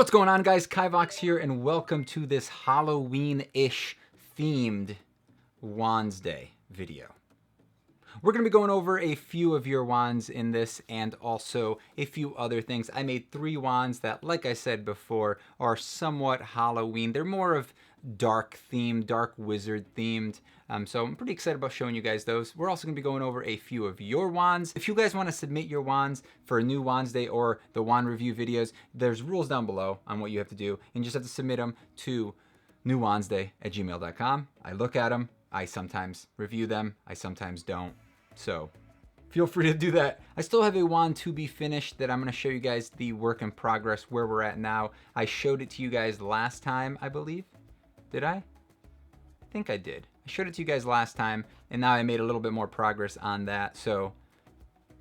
What's going on, guys? Kivox here, and welcome to this Halloween-ish themed Wands Day video. We're going to be going over a few of your wands in this and also a few other things. I made 3 wands that, like I said before, are somewhat Halloween. They're more of dark themed, dark wizard themed. So I'm pretty excited about showing you guys those. We're also going to be going over a few of your wands. If you guys want to submit your wands for a new Wands Day or the wand review videos, there's rules down below on what you have to do. And you just have to submit them to newwandsday@gmail.com. I look at them. I sometimes review them. I sometimes don't. So feel free to do that. I still have a wand to be finished that I'm going to show you guys the work in progress, where we're at now. I showed it to you guys last time, I believe. Did I? I think I did. I showed it to you guys last time, and now I made a little bit more progress on that. So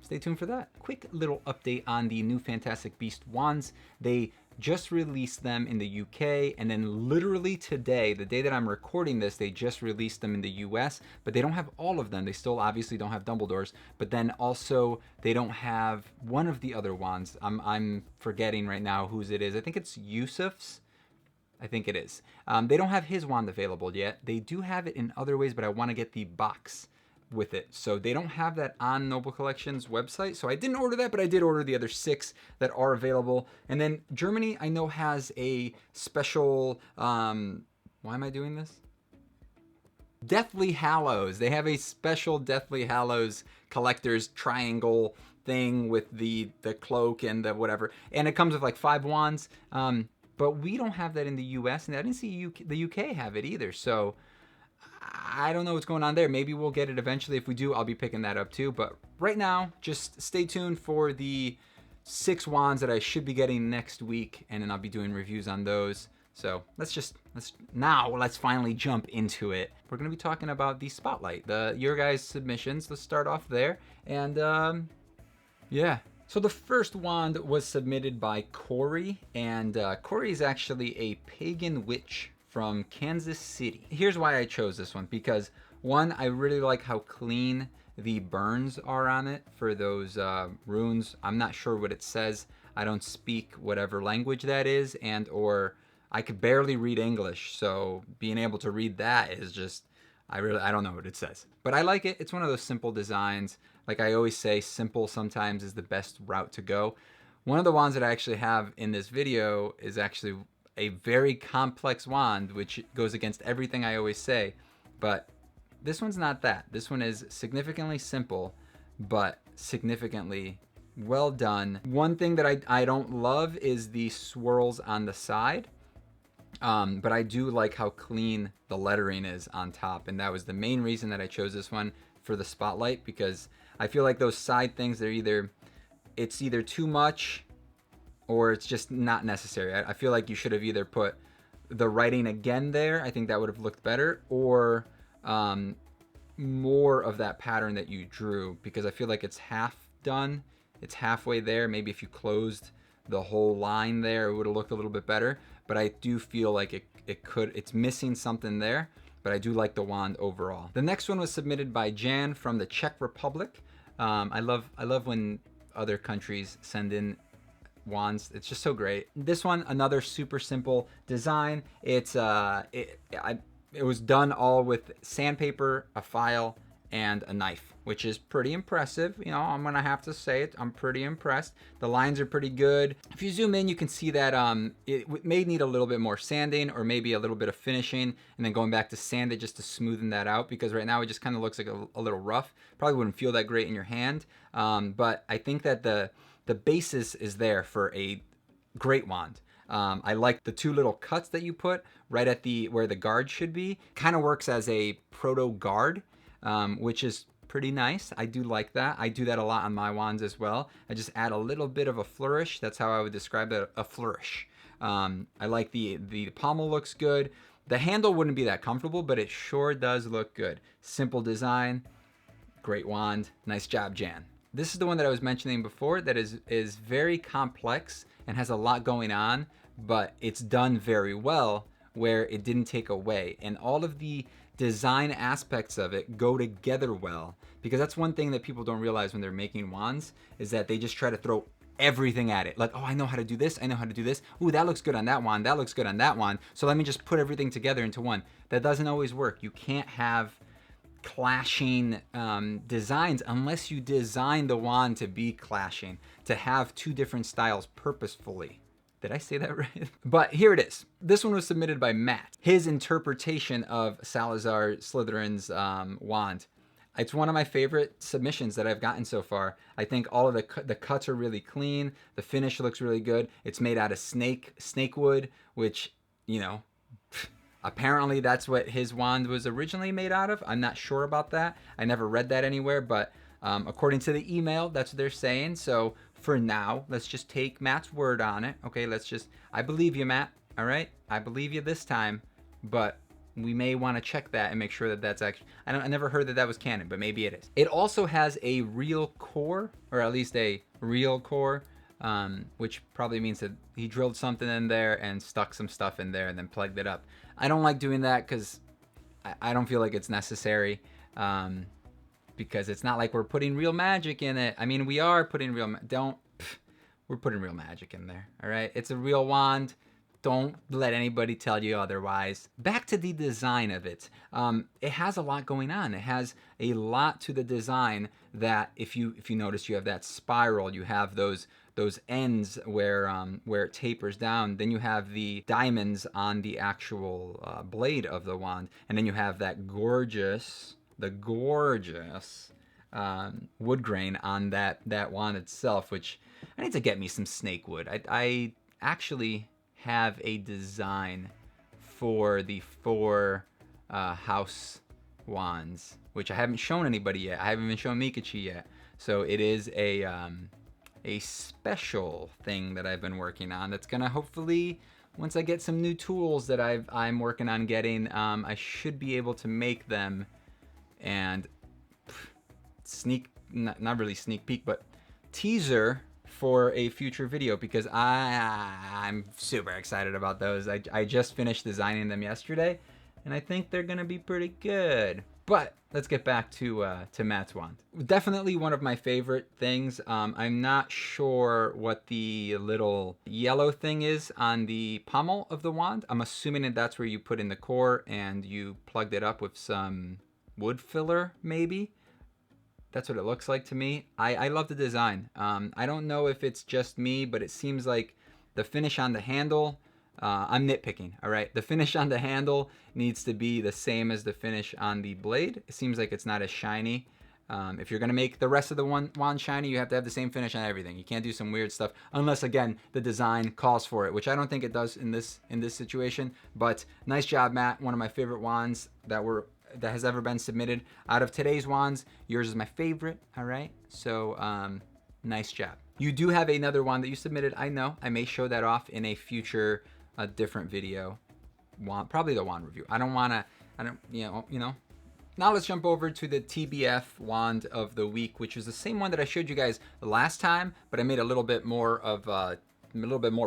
stay tuned for that. Quick little update on the new Fantastic Beast wands. They just released them in the UK, and then literally today, the day that I'm recording this, they just released them in the US, but they don't have all of them. They still obviously don't have Dumbledore's, but then also they don't have one of the other wands. I'm forgetting right now whose it is. I think it's Yusuf's. I think it is. They don't have his wand available yet. They do have it in other ways, but I want to get the box with it. So they don't have that on Noble Collections website. So I didn't order that, but I did order the other 6 that are available. And then Germany, I know, has a special, why am I doing this? Deathly Hallows. They have a special Deathly Hallows collector's triangle thing with the cloak and the whatever. And it comes with like 5 wands. But we don't have that in the US, and I didn't see the UK have it either. So I don't know what's going on there. Maybe we'll get it eventually. If we do, I'll be picking that up too. But right now, just stay tuned for the 6 wands that I should be getting next week, and then I'll be doing reviews on those. So let's finally jump into it. We're gonna be talking about the spotlight, your guys' submissions. Let's start off there, and yeah. So the first wand was submitted by Corey, and Corey is actually a pagan witch from Kansas City. Here's why I chose this one, because one, I really like how clean the burns are on it for those runes. I'm not sure what it says. I don't speak whatever language that is, and or I could barely read English, so being able to read that is just, I don't know what it says. But I like it. It's one of those simple designs. Like I always say, simple sometimes is the best route to go. One of the wands that I actually have in this video is actually a very complex wand, which goes against everything I always say. But this one's not that. This one is significantly simple, but significantly well done. One thing that I don't love is the swirls on the side. But I do like how clean the lettering is on top, and that was the main reason that I chose this one for the spotlight, because I feel like those side things, it's either too much or it's just not necessary. I feel like you should have either put the writing again there, I think that would have looked better, or more of that pattern that you drew, because I feel like it's half done, it's halfway there. Maybe if you closed the whole line there, it would have looked a little bit better. But I do feel like it's missing something there, but I do like the wand overall. The next one was submitted by Jan from the Czech Republic. I love when other countries send in wands. It's just so great. This one, another super simple design. It was done all with sandpaper, a file, and a knife, which is pretty impressive. You know, I'm gonna have to say it. I'm pretty impressed. The lines are pretty good. If you zoom in, you can see that it may need a little bit more sanding, or maybe a little bit of finishing, and then going back to sand it just to smoothen that out, because right now it just kind of looks like a little rough. Probably wouldn't feel that great in your hand, but I think that the basis is there for a great wand. I like the 2 little cuts that you put right at where the guard should be. Kind of works as a proto guard, which is pretty nice. I do like that. I do that a lot on my wands as well. I just add a little bit of a flourish. That's how I would describe it, a flourish. I like the pommel looks good. The handle wouldn't be that comfortable, but it sure does look good. Simple design, great wand. Nice job, Jan. This is the one that I was mentioning before that is very complex and has a lot going on, but it's done very well where it didn't take away. And all of the design aspects of it go together well, because that's one thing that people don't realize when they're making wands, is that they just try to throw everything at it. Like, oh, I know how to do this. I know how to do this. Ooh, that looks good on that wand. That looks good on that wand. So let me just put everything together into one. That doesn't always work. You can't have clashing designs unless you design the wand to be clashing, to have two different styles purposefully. Did I say that right? But here it is. This one was submitted by Matt. His interpretation of Salazar Slytherin's wand. It's one of my favorite submissions that I've gotten so far. I think all of the cuts are really clean. The finish looks really good. It's made out of snake wood, which, you know, apparently that's what his wand was originally made out of. I'm not sure about that. I never read that anywhere, but according to the email, that's what they're saying. So for now, let's just take Matt's word on it. Okay, I believe you, Matt. All right, I believe you this time, but we may want to check that and make sure that that's actually, I never heard that was canon, but maybe it is. It also has a real core, or at least a real core, which probably means that he drilled something in there and stuck some stuff in there and then plugged it up. I don't like doing that because I don't feel like it's necessary, because it's not like we're putting real magic in it. I mean, we are putting we're putting real magic in there, all right? It's a real wand. Don't let anybody tell you otherwise. Back to the design of it. It has a lot going on. It has a lot to the design that if you notice, you have that spiral, you have those ends where it tapers down. Then you have the diamonds on the actual blade of the wand, and then you have that gorgeous wood grain on that wand itself. Which I need to get me some snake wood. I actually have a design for the 4 house wands, which I haven't shown anybody yet. I haven't even shown Meekachii yet. So it is a special thing that I've been working on. That's gonna hopefully, once I get some new tools that I'm working on getting, I should be able to make them and not really sneak peek, but teaser for a future video, because I'm super excited about those. I just finished designing them yesterday, and I think they're gonna be pretty good. But let's get back to Matt's wand. Definitely one of my favorite things. I'm not sure what the little yellow thing is on the pommel of the wand. I'm assuming that that's where you put in the core and you plugged it up with some wood filler, maybe. That's what it looks like to me. I love the design. I don't know if it's just me, but it seems like the finish on the handle, I'm nitpicking, all right? The finish on the handle needs to be the same as the finish on the blade. It seems like it's not as shiny. If you're gonna make the rest of the wand shiny, you have to have the same finish on everything. You can't do some weird stuff unless, again, the design calls for it, which I don't think it does in this situation. But nice job, Matt. One of my favorite wands that has ever been submitted. Out of today's wands, yours is my favorite, all right? So nice job. You do have another wand that you submitted. I know. I may show that off in a future different video. Probably the wand review. You know. Now let's jump over to the TBF wand of the week, which is the same one that I showed you guys last time, but I made a little bit more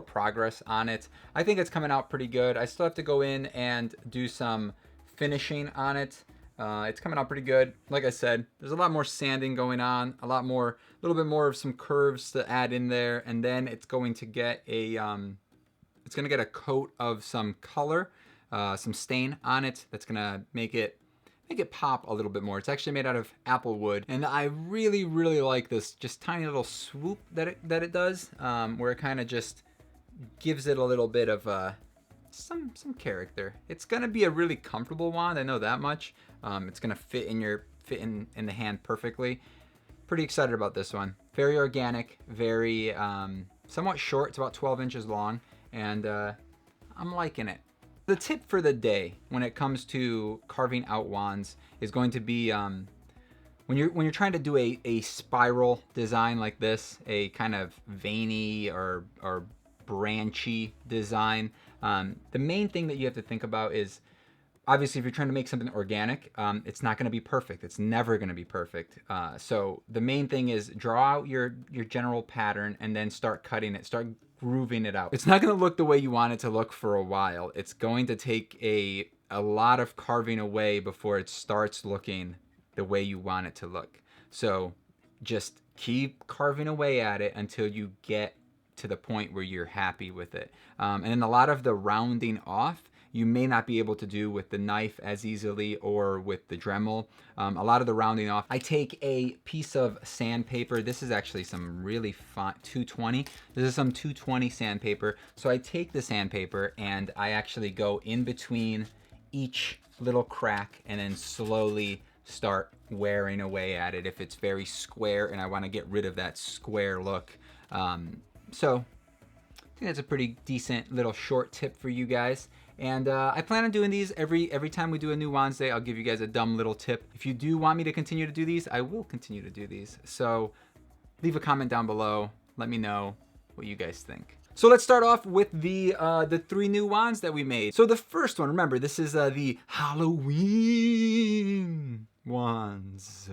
progress on it. I think it's coming out pretty good. I still have to go in and do some finishing on it. It's coming out pretty good. Like I said, there's a lot more sanding going on, a little bit more of some curves to add in there, and then it's going to get a coat of some color, some stain on it. That's gonna make it pop a little bit more. It's actually made out of apple wood, and I really like this just tiny little swoop that it does, where it kind of just gives it a little bit of some character. It's gonna be a really comfortable wand, I know that much. It's gonna fit in the hand perfectly. Pretty excited about this one. Very organic, very somewhat short. It's about 12 inches long, and I'm liking it. The tip for the day when it comes to carving out wands is going to be when you're trying to do a spiral design like this, a kind of veiny or branchy design. The main thing that you have to think about is, obviously, if you're trying to make something organic, it's not going to be perfect. It's never going to be perfect. So the main thing is draw out your general pattern and then start cutting it. Start grooving it out. It's not going to look the way you want it to look for a while. It's going to take a lot of carving away before it starts looking the way you want it to look. So just keep carving away at it until you get to the point where you're happy with it. And then a lot of the rounding off, you may not be able to do with the knife as easily or with the Dremel. A lot of the rounding off, I take a piece of sandpaper. This is actually some really fine, 220. This is some 220 sandpaper. So I take the sandpaper and I actually go in between each little crack and then slowly start wearing away at it if it's very square and I want to get rid of that square look. So I think that's a pretty decent little short tip for you guys. And I plan on doing these every time we do a new Wands Day. I'll give you guys a dumb little tip. If you do want me to continue to do these, I will continue to do these. So leave a comment down below. Let me know what you guys think. So let's start off with the 3 new wands that we made. So the first one, remember, this is the Halloween wands.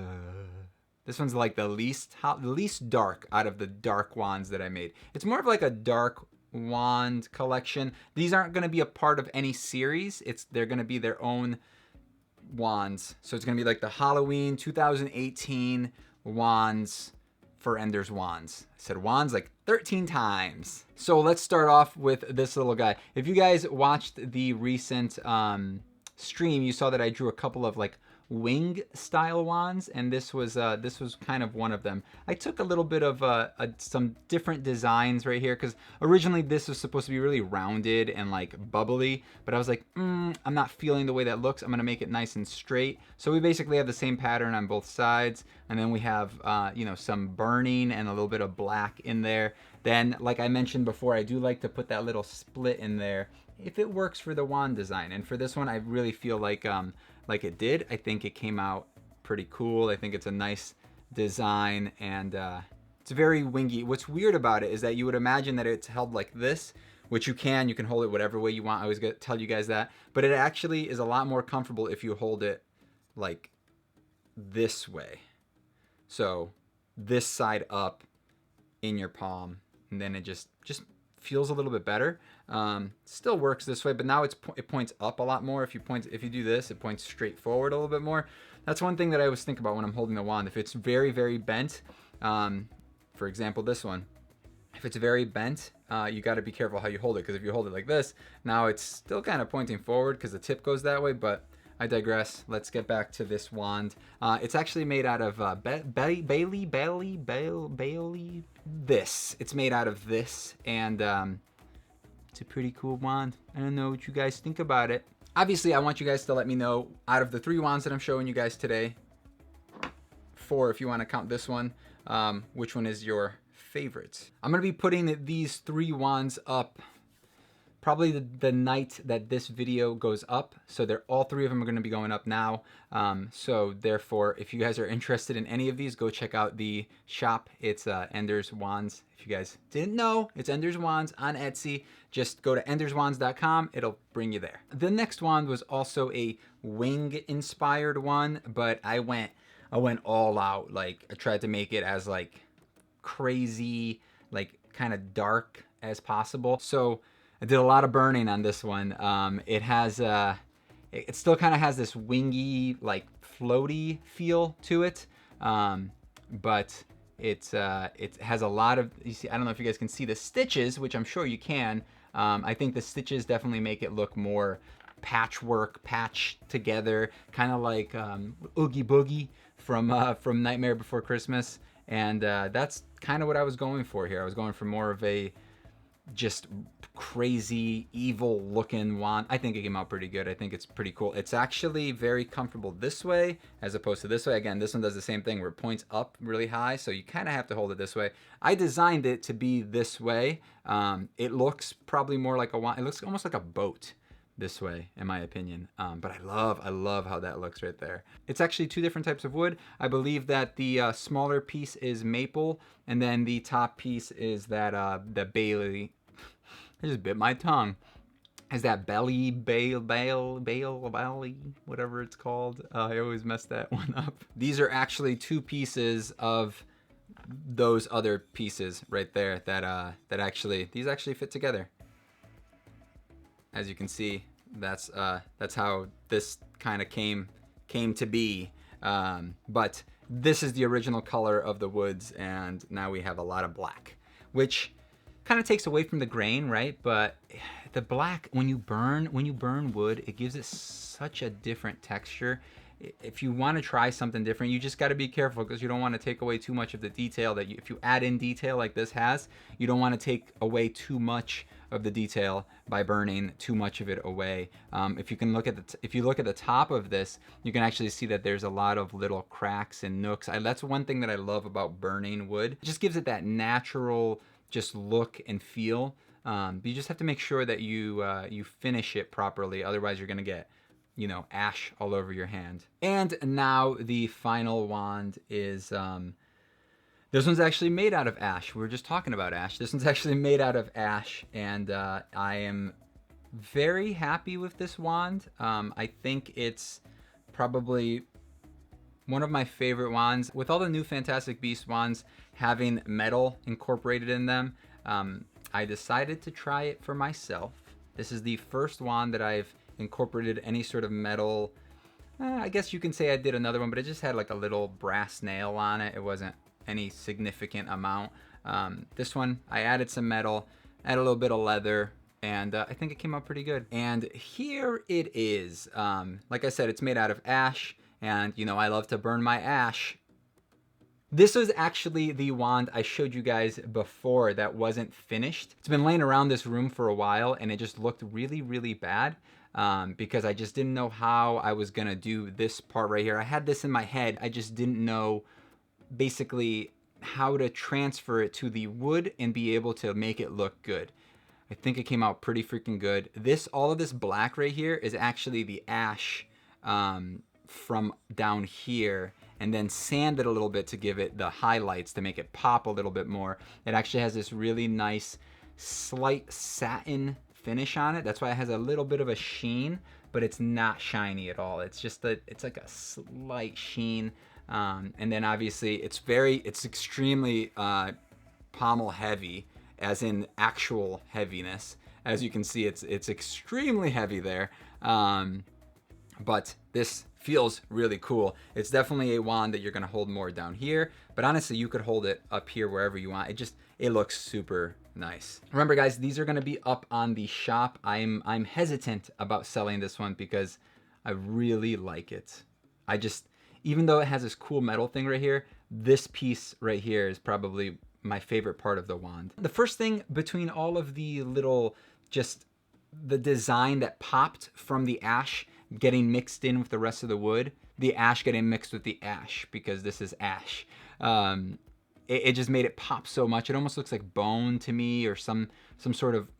This one's like the least dark out of the dark wands that I made. It's more of like a dark wand collection. These aren't going to be a part of any series. They're going to be their own wands. So it's going to be like the Halloween 2018 wands for Ender's Wands. I said wands like 13 times. So let's start off with this little guy. If you guys watched the recent stream, you saw that I drew a couple of like wing style wands, and this was kind of one of them. I took a little bit of some different designs right here because originally this was supposed to be really rounded and like bubbly, but I was like, I'm not feeling the way that looks. I'm gonna make it nice and straight. So we basically have the same pattern on both sides, and then we have you know, some burning and a little bit of black in there. Then, like I mentioned before, I do like to put that little split in there if it works for the wand design. And for this one, I really feel like it did. I think it came out pretty cool. I think it's a nice design, and it's very wingy. What's weird about it is that you would imagine that it's held like this, which you can hold it whatever way you want. I always tell you guys that, but it actually is a lot more comfortable if you hold it like this way. So this side up in your palm, and then it just feels a little bit better. Still works this way, but now it points up a lot more. If you do this, it points straight forward a little bit more. That's one thing that I always think about when I'm holding the wand. If it's very, very bent, for example, this one, if it's very bent, you got to be careful how you hold it, because if you hold it like this, now it's still kind of pointing forward because the tip goes that way, but I digress. Let's get back to this wand. It's actually made out of Bailey. It's made out of this, and it's a pretty cool wand. I don't know what you guys think about it. Obviously, I want you guys to let me know, out of the 3 wands that I'm showing you guys today, 4 if you want to count this one, which one is your favorite. I'm going to be putting these 3 wands up probably the night that this video goes up. So all 3 of them are going to be going up now. So therefore, if you guys are interested in any of these, go check out the shop. It's Ender's Wands. If you guys didn't know, it's Ender's Wands on Etsy. Just go to enderswands.com. It'll bring you there. The next wand was also a wing inspired one, but I went all out. Like, I tried to make it as like crazy, like kind of dark as possible. So I did a lot of burning on this one. It has it still kind of has this wingy, like floaty feel to it, but it has a lot of, you see, I don't know if you guys can see the stitches, which I'm sure you can. I think the stitches definitely make it look more patched together, kind of like Oogie Boogie from Nightmare Before Christmas, and that's kind of what I was going for here. I was going for more of a just crazy evil looking wand. I think it came out pretty good. I think it's pretty cool. It's actually very comfortable this way as opposed to this way. Again, this one does the same thing where it points up really high, so you kind of have to hold it this way. I designed it to be this way. It looks probably more like a wand. It looks almost like a boat this way, in my opinion. But I love how that looks right there. It's actually 2 different types of wood. I believe that the smaller piece is maple, and then the top piece is that the Bailey. I just bit my tongue. Is that belly, whatever it's called. I always mess that one up. These are actually 2 pieces of those other pieces right there that these actually fit together. As you can see, that's how this kind of came to be. But this is the original color of the woods, and now we have a lot of black, which kind of takes away from the grain, right? But the black, when you burn wood, it gives it such a different texture. If you want to try something different, you just got to be careful, because you don't want to take away too much of the detail that if you add in detail like this has, you don't want to take away too much of the detail by burning too much of it away. If you look at the top of this, you can actually see that there's a lot of little cracks and nooks. That's one thing that I love about burning wood. It just gives it that natural just look and feel. But you just have to make sure that you finish it properly, otherwise you're gonna get, you know, ash all over your hand. And now the final wand is, this one's actually made out of ash. We were just talking about ash. This one's actually made out of ash, and I am very happy with this wand. I think it's probably one of my favorite wands. With all the new Fantastic Beasts wands having metal incorporated in them, I decided to try it for myself. This is the first wand that I've incorporated any sort of metal. I guess you can say I did another one, but it just had like a little brass nail on it. It wasn't any significant amount. This one, I added some metal, added a little bit of leather, and I think it came out pretty good. And here it is. Like I said, it's made out of ash, and you know I love to burn my ash. This was actually the wand I showed you guys before that wasn't finished. It's been laying around this room for a while, and it just looked really, really bad. Because I just didn't know how I was gonna do this part right here. I had this in my head, I just didn't know basically how to transfer it to the wood and be able to make it look good. I think it came out pretty freaking good. All of this black right here is actually the ash from down here, and then sanded a little bit to give it the highlights to make it pop a little bit more. It actually has this really nice slight satin finish on it. That's why it has a little bit of a sheen, but it's not shiny at all. It's just it's like a slight sheen. And then obviously it's extremely pommel heavy, as in actual heaviness. As you can see, it's extremely heavy there. But this feels really cool. It's definitely a wand that you're gonna hold more down here, but honestly, you could hold it up here wherever you want. It looks super nice. Remember guys, these are gonna be up on the shop. I'm hesitant about selling this one because I really like it. Even though it has this cool metal thing right here, this piece right here is probably my favorite part of the wand. The first thing between all of the little, just the design that popped from the ash getting mixed in with the rest of the wood, the ash getting mixed with the ash, because this is ash. It just made it pop so much. It almost looks like bone to me, or some sort of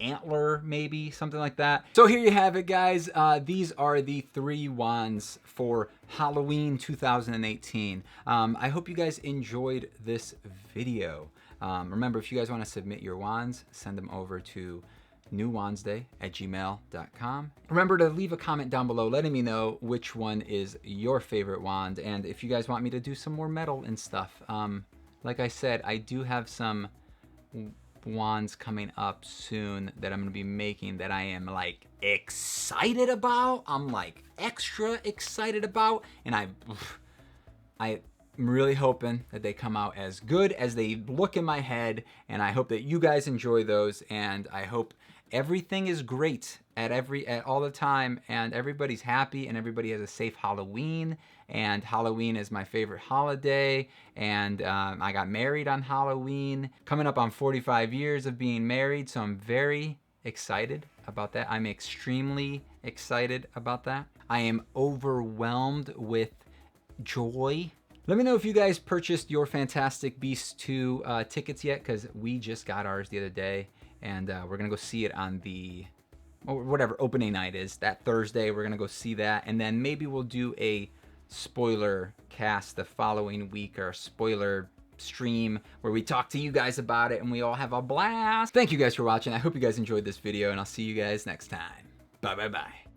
antler, maybe something like that. So here you have it guys. These are the 3 wands for Halloween 2018. I hope you guys enjoyed this video. Remember, if you guys want to submit your wands, send them over to newwandsday@gmail.com. Remember to leave a comment down below letting me know which one is your favorite wand, and if you guys want me to do some more metal and stuff. Like I said, I do have some wands coming up soon that I'm gonna be making that I am like excited about. I'm like extra excited about, and I'm really hoping that they come out as good as they look in my head, and I hope that you guys enjoy those, and I hope everything is great at all the time, and everybody's happy, and everybody has a safe Halloween. And Halloween is my favorite holiday, and I got married on Halloween, coming up on 45 years of being married, so I'm very excited about that. I'm extremely excited about that. I am overwhelmed with joy. Let me know if you guys purchased your Fantastic Beasts 2 tickets yet, because we just got ours the other day, and we're gonna go see it on the, or whatever opening night is, that Thursday. We're gonna go see that, and then maybe we'll do a spoiler cast the following week, or a spoiler stream where we talk to you guys about it and we all have a blast. Thank you guys for watching. I hope you guys enjoyed this video, and I'll see you guys next time. Bye bye bye.